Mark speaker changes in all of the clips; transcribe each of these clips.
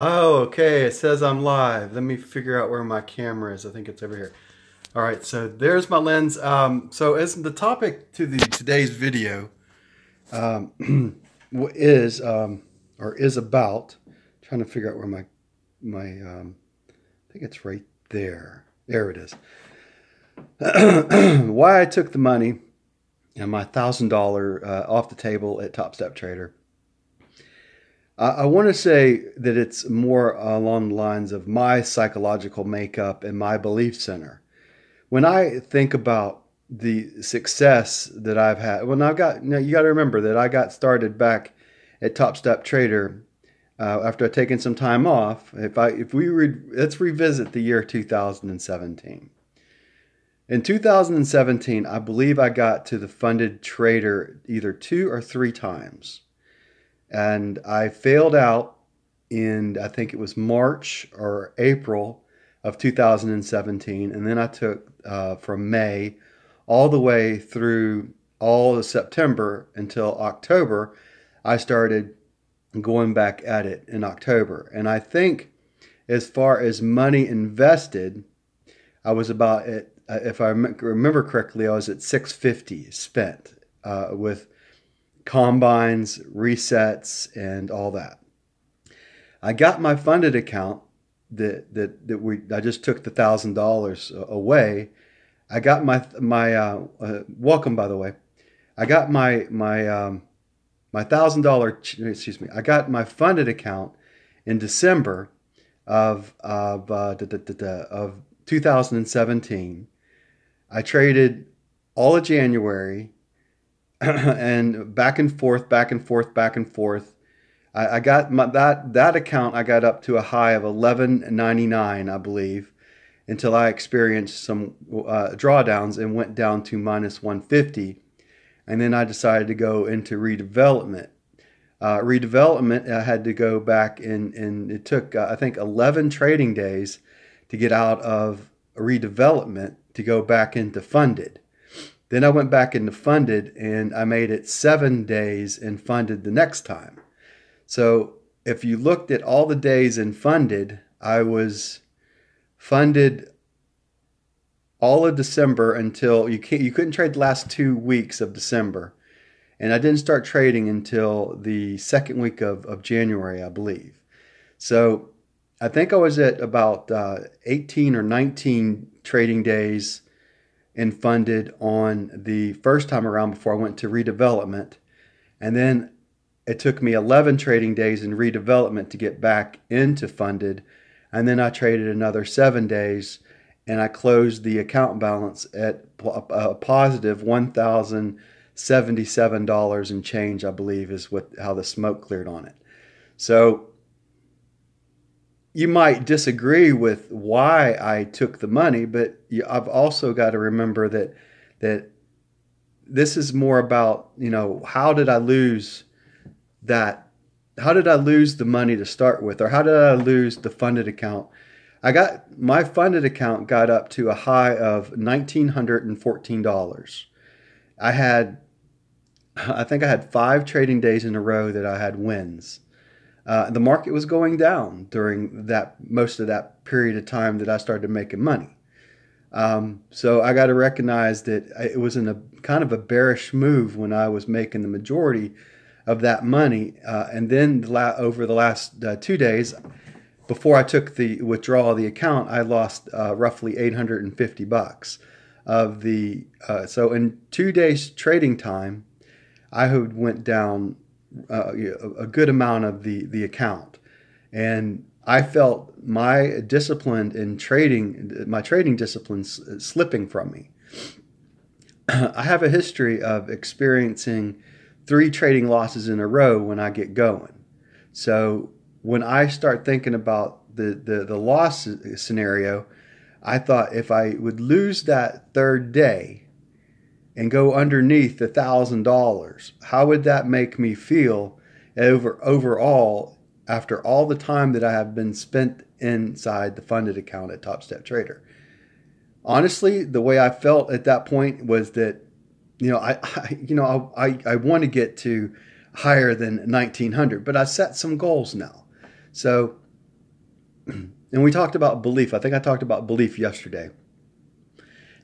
Speaker 1: Oh, okay. It says I'm live. Let me figure out where my camera is. I think it's over here. All right, so there's my lens. So as the topic to the today's video is or is about trying to figure out where my I think it's right there. There it is. Why I took the money and my $1,000 off the table at Top Step Trader. I want to say that it's more along the lines of my psychological makeup and my belief center. When I think about the success that I've had, when I've got, you got to remember that I got started back at Top Step Trader after I'd taken some time off. Let's revisit the year 2017. In 2017, I believe I got to the funded trader either 2 or 3 times, and I failed out in, I think it was March or April of 2017, and then I took from May all the way through all of September until October. I started going back at it in October, and I think as far as money invested, I was about at, if I remember correctly, I was at 650 spent with combines, resets, and all that. I got my funded account I just took the $1,000 away. I got my welcome, by the way. I got my $1,000, excuse me. I got my funded account in December of 2017. I traded all of January and back and forth, back and forth, back and forth. I got that account. I got up to a high of 11.99, I believe, until I experienced some drawdowns and went down to minus 150. And then I decided to go into redevelopment. Redevelopment, I had to go back and it took I think 11 trading days to get out of redevelopment to go back into funded. Then I went back into funded and I made it 7 days in funded the next time. So if you looked at all the days in funded, I was funded all of December until you couldn't trade the last 2 weeks of December. And I didn't start trading until the second week of January, I believe. So I think I was at about 18 or 19 trading days and funded on the first time around before I went to redevelopment. And then it took me 11 trading days in redevelopment to get back into funded. And then I traded another 7 days and I closed the account balance at a positive $1,077 and change, I believe, is how the smoke cleared on it. So you might disagree with why I took the money, but I've also got to remember that this is more about, how did I lose that? How did I lose the money to start with, or how did I lose the funded account? My funded account got up to a high of $1,914. I think I had 5 trading days in a row that I had wins. The market was going down during most of that period of time that I started making money. So I got to recognize that it was in a kind of a bearish move when I was making the majority of that money. And then over the last 2 days, before I took the withdrawal of the account, I lost roughly $850 of the. So in 2 days trading time, I went down a good amount of the account, and I felt my discipline in trading, my trading discipline slipping from me. I have a history of experiencing 3 trading losses in a row when I get going. So when I start thinking about the loss scenario, I thought if I would lose that third day and go underneath $1,000, how would that make me feel overall after all the time that I have been spent inside the funded account at Top Step Trader? Honestly, the way I felt at that point was that, I want to get to higher than 1900, but I set some goals now. So And we talked about belief. I think I talked about belief yesterday.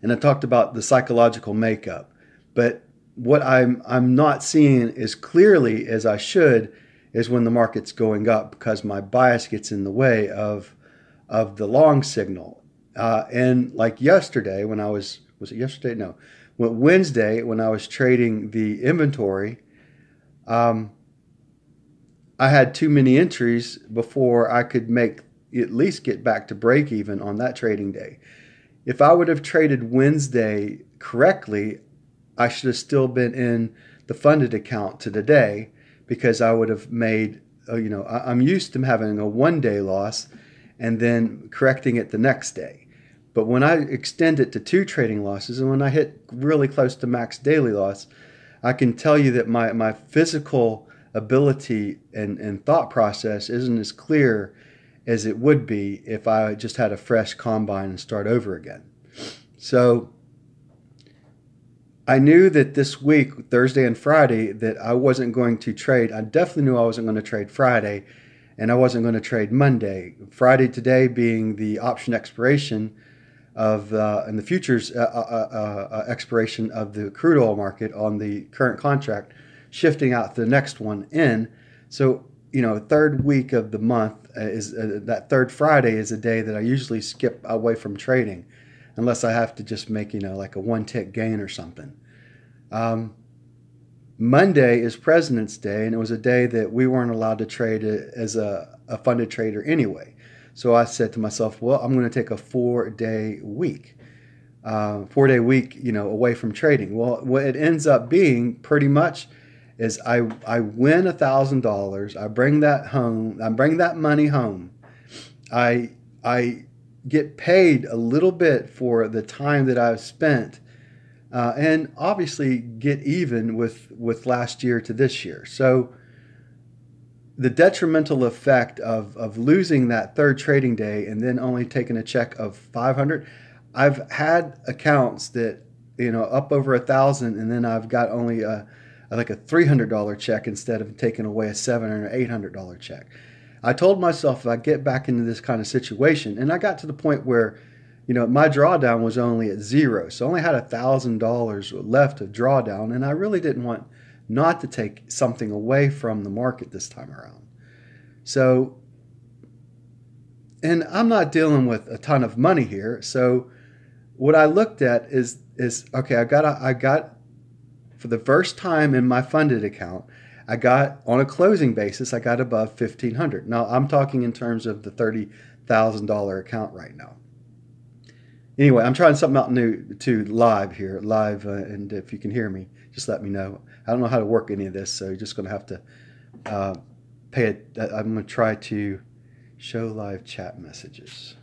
Speaker 1: And I talked about the psychological makeup. But what I'm not seeing as clearly as I should is when the market's going up, because my bias gets in the way of the long signal. And like yesterday, when I was it yesterday? No, Wednesday, when I was trading the inventory, I had too many entries before I could at least get back to break even on that trading day. If I would have traded Wednesday correctly, I should have still been in the funded account to today, because I would have made, I'm used to having a 1 day loss and then correcting it the next day. But when I extend it to 2 trading losses, and when I hit really close to max daily loss, I can tell you that my physical ability and thought process isn't as clear as it would be if I just had a fresh combine and start over again. So I knew that this week, Thursday and Friday, that I wasn't going to trade. I definitely knew I wasn't going to trade Friday, and I wasn't going to trade Monday. Friday today being the option expiration of and the futures expiration of the crude oil market on the current contract, shifting out to the next one in. So, third week of the month is that third Friday is a day that I usually skip away from trading, unless I have to just make, like a 1-tick gain or something. Monday is President's Day, and it was a day that we weren't allowed to trade as a funded trader anyway. So I said to myself, well, I'm going to take a 4-day week, away from trading. Well, what it ends up being pretty much is I win $1,000. I bring that home. I bring that money home. I get paid a little bit for the time that I've spent, and obviously get even with last year to this year. So the detrimental effect of losing that third trading day and then only taking a check of $500. I've had accounts that, up over $1,000, and then I've got only a $300 check instead of taking away a $700 or $800 check. I told myself, if I get back into this kind of situation, and I got to the point where, my drawdown was only at 0. So I only had $1,000 left of drawdown, and I really didn't want not to take something away from the market this time around. So, and I'm not dealing with a ton of money here. So what I looked at is okay, I got for the first time in my funded account, I got, on a closing basis, I got above $1,500. Now I'm talking in terms of the $30,000 account right now. Anyway, I'm trying something out new to live, and if you can hear me, just let me know. I don't know how to work any of this, so you're just going to have to pay it. I'm going to try to show live chat messages.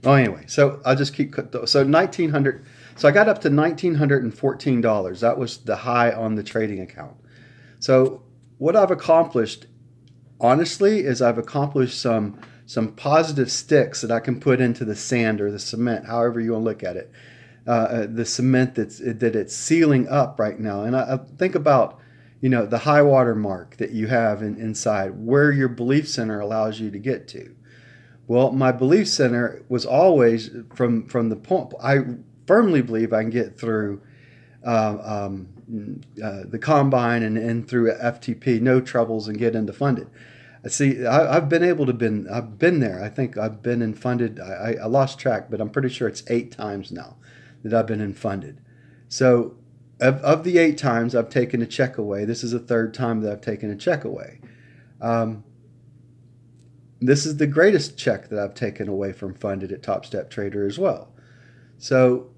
Speaker 1: Oh, anyway, so I'll just keep. So $1,900. So I got up to $1,914. That was the high on the trading account. So what I've accomplished, honestly, is I've accomplished some positive sticks that I can put into the sand or the cement, however you want to look at it. The cement that it's sealing up right now. And I think about, the high water mark that you have inside, where your belief center allows you to get to. Well, my belief center was always from the point, I firmly believe I can get through the combine and through FTP, no troubles, and get into funded. See, I've been there. I think I've been in funded. I lost track, but I'm pretty sure it's 8 times now that I've been in funded. So of the 8 times I've taken a check away, this is the 3rd time that I've taken a check away. This is the greatest check that I've taken away from funded at Top Step Trader as well. So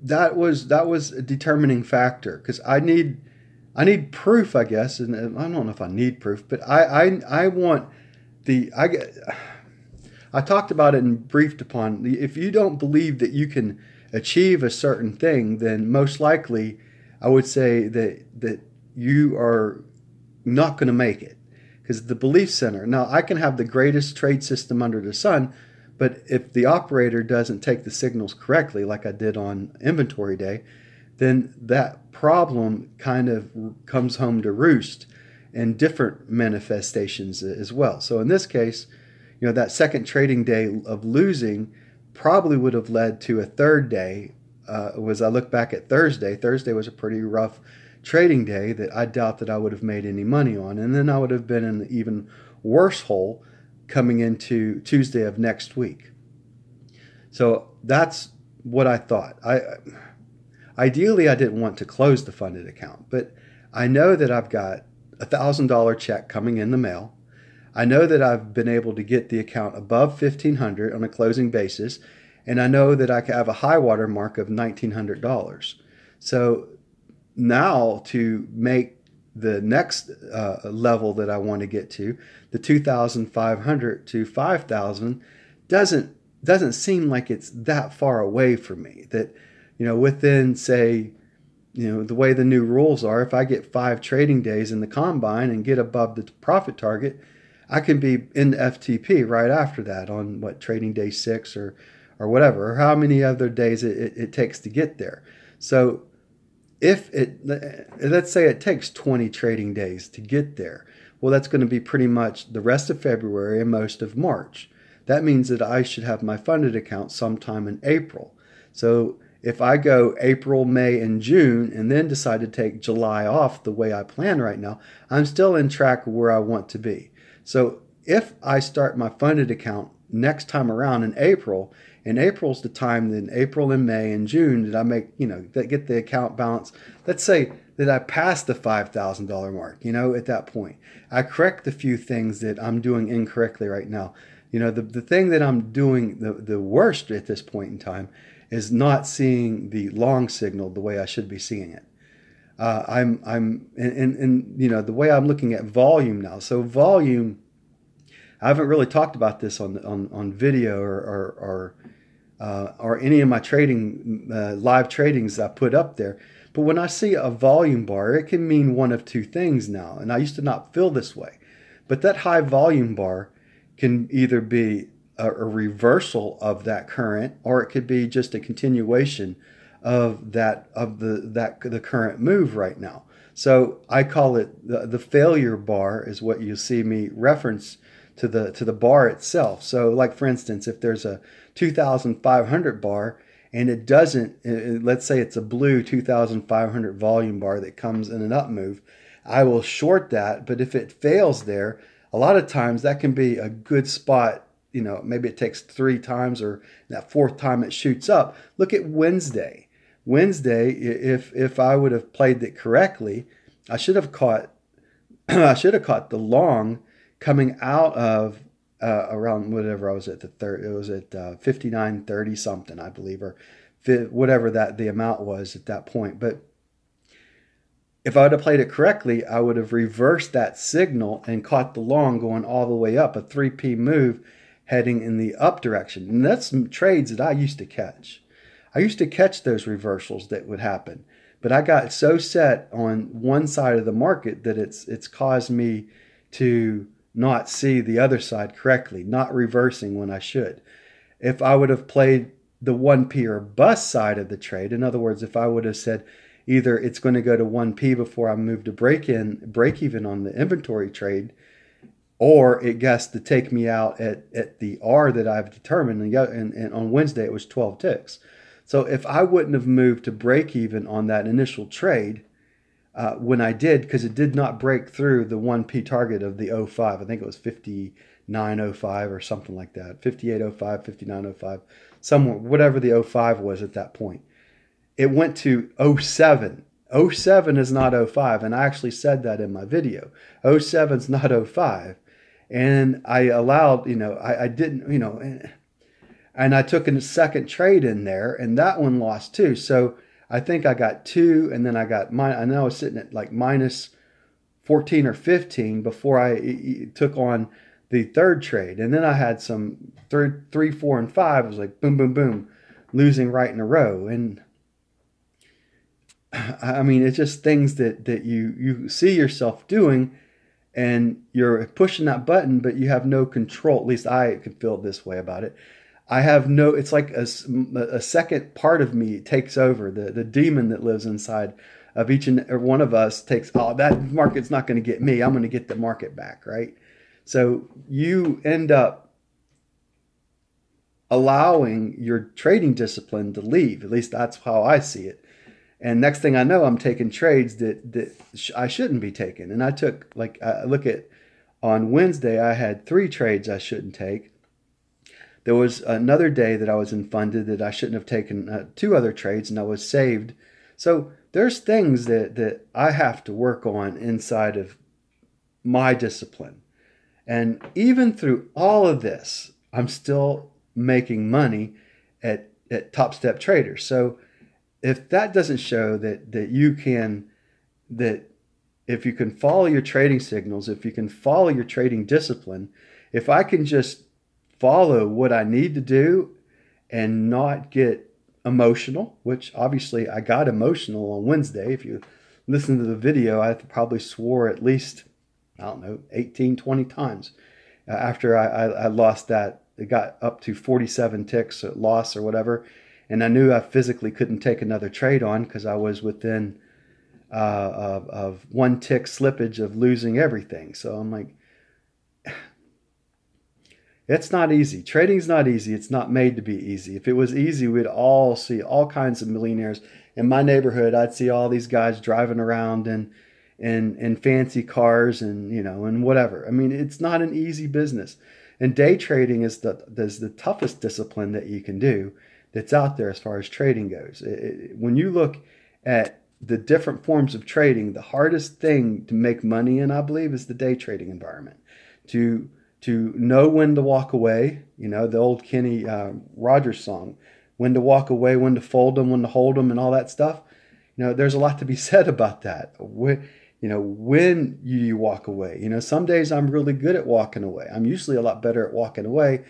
Speaker 1: that was a determining factor, because I need proof, I guess, and I don't know if I need proof, but I want I talked about it and briefed upon. If you don't believe that you can achieve a certain thing, then most likely I would say that you are not going to make it, because the belief center. Now, I can have the greatest trade system under the sun, but if the operator doesn't take the signals correctly, like I did on inventory day, then that problem kind of comes home to roost. and different manifestations as well. So in this case, that second trading day of losing probably would have led to a third day. As I look back at Thursday was a pretty rough trading day that I doubt that I would have made any money on. And then I would have been in an even worse hole coming into Tuesday of next week. So that's what I thought. Ideally, I didn't want to close the funded account, but I know that I've got a $1,000 check coming in the mail. I know that I've been able to get the account above $1,500 on a closing basis, and I know that I have a high water mark of $1,900. So now to make the next level that I want to get to, the 2,500 to 5,000, doesn't seem like it's that far away from me. That, within, say, the way the new rules are, if I get 5 trading days in the combine and get above the profit target, I can be in the FTP right after that on trading day 6 or whatever, or how many other days it takes to get there. So let's say it takes 20 trading days to get there, well, that's going to be pretty much the rest of February and most of March. That means that I should have my funded account sometime in April. So if I go April, May, and June, and then decide to take July off the way I plan right now, I'm still in track of where I want to be. So if I start my funded account next time around in April, and April's the time, then April and May and June that I make, that get the account balance. Let's say that I pass the $5,000 mark, at that point. I correct the few things that I'm doing incorrectly right now. The thing that I'm doing the worst at this point in time is not seeing the long signal the way I should be seeing it. I'm the way I'm looking at volume now. So volume, I haven't really talked about this on video or any of my trading live tradings I put up there. But when I see a volume bar, it can mean one of two things now. And I used to not feel this way, but that high volume bar can either be a reversal of that current, or it could be just a continuation of the current move right now. So I call it the failure bar is what you see me reference to the bar itself. So like, for instance, if there's a 2,500 bar and it doesn't, let's say it's a blue 2,500 volume bar that comes in an up move, I will short that. But if it fails there, a lot of times that can be a good spot. Maybe it takes 3 times, or that 4th time it shoots up. Look at Wednesday. If I would have played it correctly, I should have caught the long coming out of around whatever I was at the third. It was at 59.30 something, I believe, or whatever that the amount was at that point. But if I would have played it correctly, I would have reversed that signal and caught the long going all the way up, a 3P move heading in the up direction. And that's some trades that I used to catch. I used to catch those reversals that would happen, but I got so set on one side of the market that it's caused me to not see the other side correctly, not reversing when I should. If I would have played the 1P or bust side of the trade, in other words, if I would have said either it's going to go to 1P before I move to break even on the inventory trade, or it gets to take me out at the R that I've determined, and on Wednesday it was 12 ticks. So if I wouldn't have moved to break even on that initial trade when I did, because it did not break through the 1P target of the 05, I think it was 59.05 or something like that, 58.05, 59.05, somewhere, whatever the 05 was at that point. It went to 07. 07 is not 05, and I actually said that in my video. 07 is not 05. And I allowed, I didn't, and I took a second trade in there, and that one lost too. So I think I got 2, and then I know I was sitting at like minus 14 or 15 before I took on the third trade. And then I had some 3, 4, and 5. It was like boom, boom, boom, losing right in a row. And I mean, it's just things that you see yourself doing, and you're pushing that button, but you have no control. At least I could feel this way about it. It's like a second part of me takes over, the demon that lives inside of each and every one of us takes, oh, that market's not going to get me. I'm going to get the market back, right? So you end up allowing your trading discipline to leave. At least that's how I see it. And next thing I know, I'm taking trades that I shouldn't be taking. And I took, like, I look at on Wednesday, I had 3 trades I shouldn't take. There was another day that I was in funded that I shouldn't have taken 2 other trades, and I was saved. So there's things that I have to work on inside of my discipline. And even through all of this, I'm still making money at Top Step Traders. So if that doesn't show that you can, that if you can follow your trading signals, if you can follow your trading discipline, if I can just follow what I need to do and not get emotional, which obviously I got emotional on Wednesday. If you listen to the video, I probably swore at least, I don't know, 18, 20 times after I lost that. It got up to 47 ticks loss or whatever. And I knew I physically couldn't take another trade on because I was within of 1 tick slippage of losing everything. So I'm like, it's not easy. Trading's not easy. It's not made to be easy. If it was easy, we'd all see all kinds of millionaires. In my neighborhood, I'd see all these guys driving around in fancy cars and whatever. I mean, it's not an easy business. And day trading is the toughest discipline that you can do that's out there as far as trading goes. When you look at the different forms of trading, the hardest thing to make money in, I believe, is the day trading environment. To know when to walk away, the old Kenny Rogers song, when to walk away, when to fold them, when to hold them, and all that stuff. There's a lot to be said about that. When you walk away. Some days I'm really good at walking away. I'm usually a lot better at walking away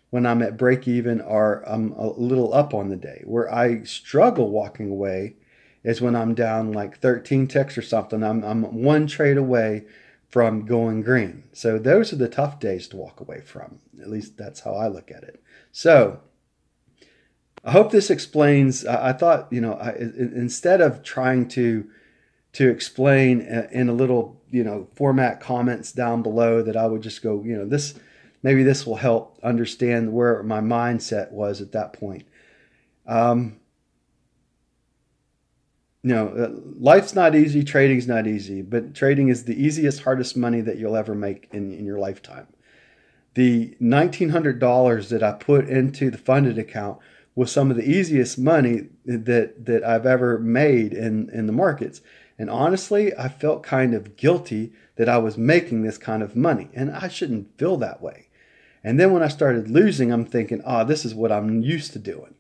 Speaker 1: when I'm at break even or I'm a little up on the day. Where I struggle walking away is when I'm down like 13 ticks or something. I'm 1 trade away from going green. So those are the tough days to walk away from. At least that's how I look at it. So I hope this explains. I thought, instead of trying to explain in a little, format comments down below, that I would just go, maybe this will help understand where my mindset was at that point. Life's not easy, trading's not easy, but trading is the easiest, hardest money that you'll ever make in your lifetime. The $1,900 that I put into the funded account was some of the easiest money that I've ever made in the markets. And honestly, I felt kind of guilty that I was making this kind of money, and I shouldn't feel that way. And then when I started losing, I'm thinking, this is what I'm used to doing.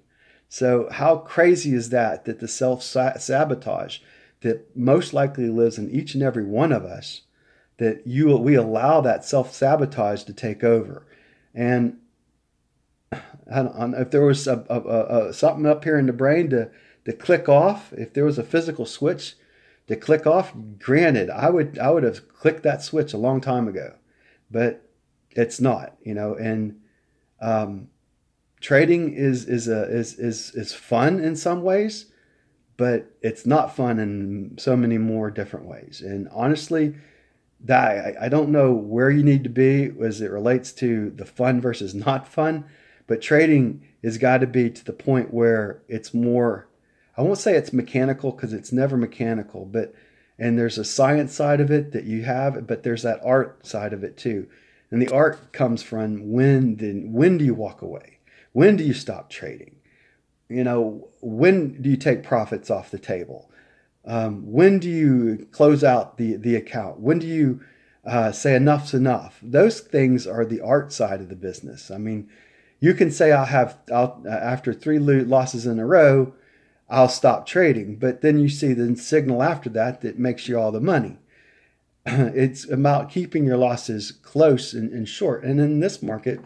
Speaker 1: So how crazy is that the self-sabotage that most likely lives in each and every one of us, that we allow that self-sabotage to take over. And I don't know if there was something up here in the brain to click off, if there was a physical switch to click off, granted, I would have clicked that switch a long time ago, but it's not, and trading is fun in some ways, but it's not fun in so many more different ways. And honestly, I don't know where you need to be as it relates to the fun versus not fun, but trading has got to be to the point where it's more, I won't say it's mechanical because it's never mechanical, and there's a science side of it that you have, but there's that art side of it too. And the art comes from when do you walk away? When do you stop trading? When do you take profits off the table? When do you close out the account? When do you say enough's enough? Those things are the art side of the business. I mean, you can say after 3 losses in a row, I'll stop trading. But then you see the signal after that makes you all the money. It's about keeping your losses close and short. And in this market,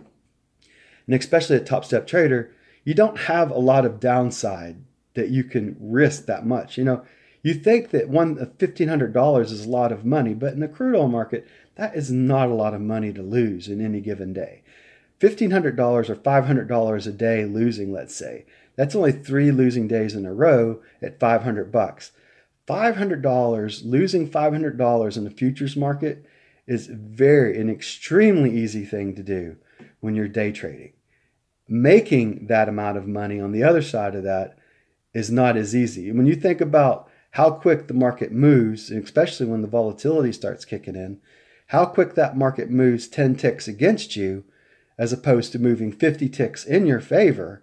Speaker 1: and especially at Top Step Trader, you don't have a lot of downside that you can risk that much. You think that $1,500 is a lot of money, but in the crude oil market, that is not a lot of money to lose in any given day. $1,500 or $500 a day losing, let's say, that's only 3 losing days in a row at $500. $500, losing $500 in the futures market is an extremely easy thing to do when you're day trading. Making that amount of money on the other side of that is not as easy. When you think about how quick the market moves, and especially when the volatility starts kicking in, how quick that market moves 10 ticks against you as opposed to moving 50 ticks in your favor,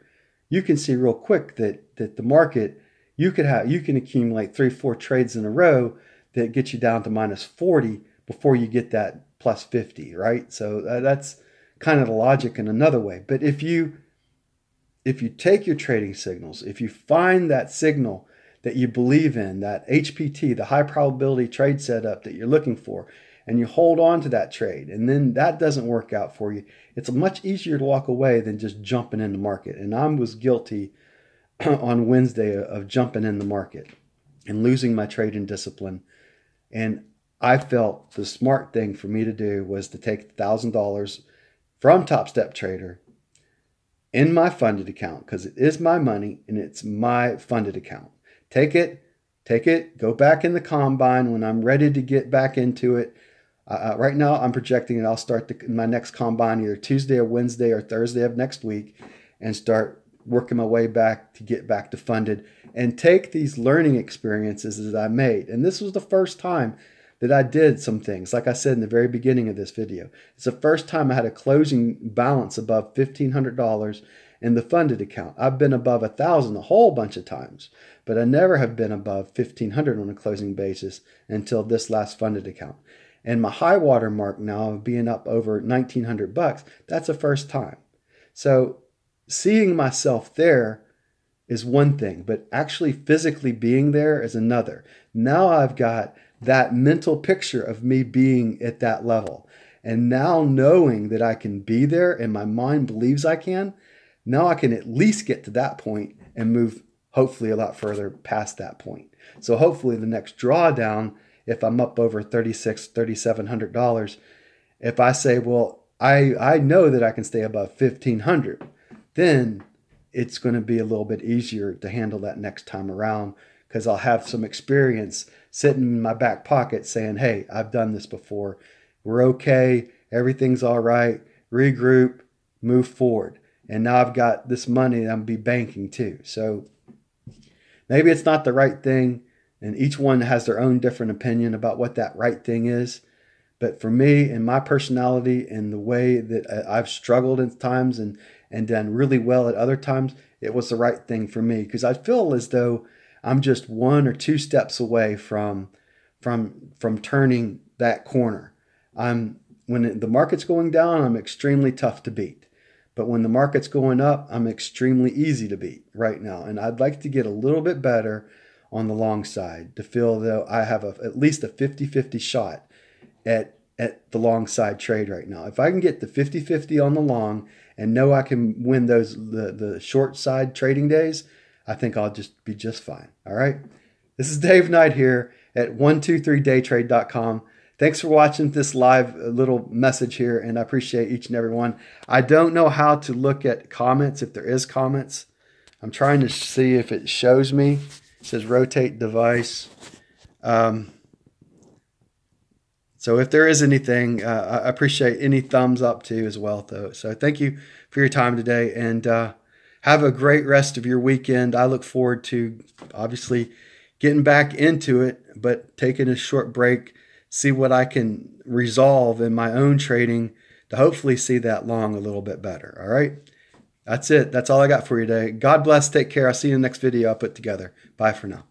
Speaker 1: you can see real quick that the market, you can accumulate 3-4 trades in a row that get you down to minus 40 before you get that plus 50, right? So that's kind of the logic in another way. But if you take your trading signals, if you find that signal that you believe in, that HPT, the high probability trade setup that you're looking for, and you hold on to that trade, and then that doesn't work out for you, it's much easier to walk away than just jumping in the market. And I was guilty on Wednesday of jumping in the market and losing my trading discipline. And I felt the smart thing for me to do was to take $1,000 from Top Step Trader in my funded account, because it is my money and it's my funded account. Take it, go back in the combine when I'm ready to get back into it. Right now, I'm projecting I'll start my next combine either Tuesday or Wednesday or Thursday of next week and start working my way back to get back to funded and take these learning experiences that I made. And this was the first time that I did some things, like I said in the very beginning of this video. It's the first time I had a closing balance above $1,500 in the funded account. I've been above $1,000 a whole bunch of times, but I never have been above $1,500 on a closing basis until this last funded account. And my high water mark now of being up over $1,900, that's the first time. So seeing myself there is one thing, but actually physically being there is another. Now I've got that mental picture of me being at that level. And now knowing that I can be there and my mind believes I can, now I can at least get to that point and move hopefully a lot further past that point. So hopefully the next drawdown, if I'm up over $3,600, $3,700, if I say, well, I know that I can stay above $1,500, then it's going to be a little bit easier to handle that next time around, because I'll have some experience sitting in my back pocket saying, hey, I've done this before. We're okay. Everything's all right. Regroup, move forward. And now I've got this money that I'm going to be banking too. So maybe it's not the right thing, and each one has their own different opinion about what that right thing is. But for me and my personality and the way that I've struggled at times and done really well at other times, it was the right thing for me, because I feel as though I'm just 1 or 2 steps away from turning that corner. When the market's going down, I'm extremely tough to beat. But when the market's going up, I'm extremely easy to beat right now. And I'd like to get a little bit better on the long side to feel that I have at least a 50-50 shot at the long side trade right now. If I can get the 50-50 on the long and know I can win the short side trading days, I think I'll just be just fine. All right. This is Dave Knight here at 123daytrade.com. Thanks for watching this live little message here, and I appreciate each and every one. I don't know how to look at comments, if there is comments. I'm trying to see if it shows me. It says rotate device. So if there is anything, I appreciate any thumbs up too as well, though. So thank you for your time today, and have a great rest of your weekend. I look forward to obviously getting back into it, but taking a short break, see what I can resolve in my own trading to hopefully see that long a little bit better. All right. That's it. That's all I got for you today. God bless. Take care. I'll see you in the next video I put together. Bye for now.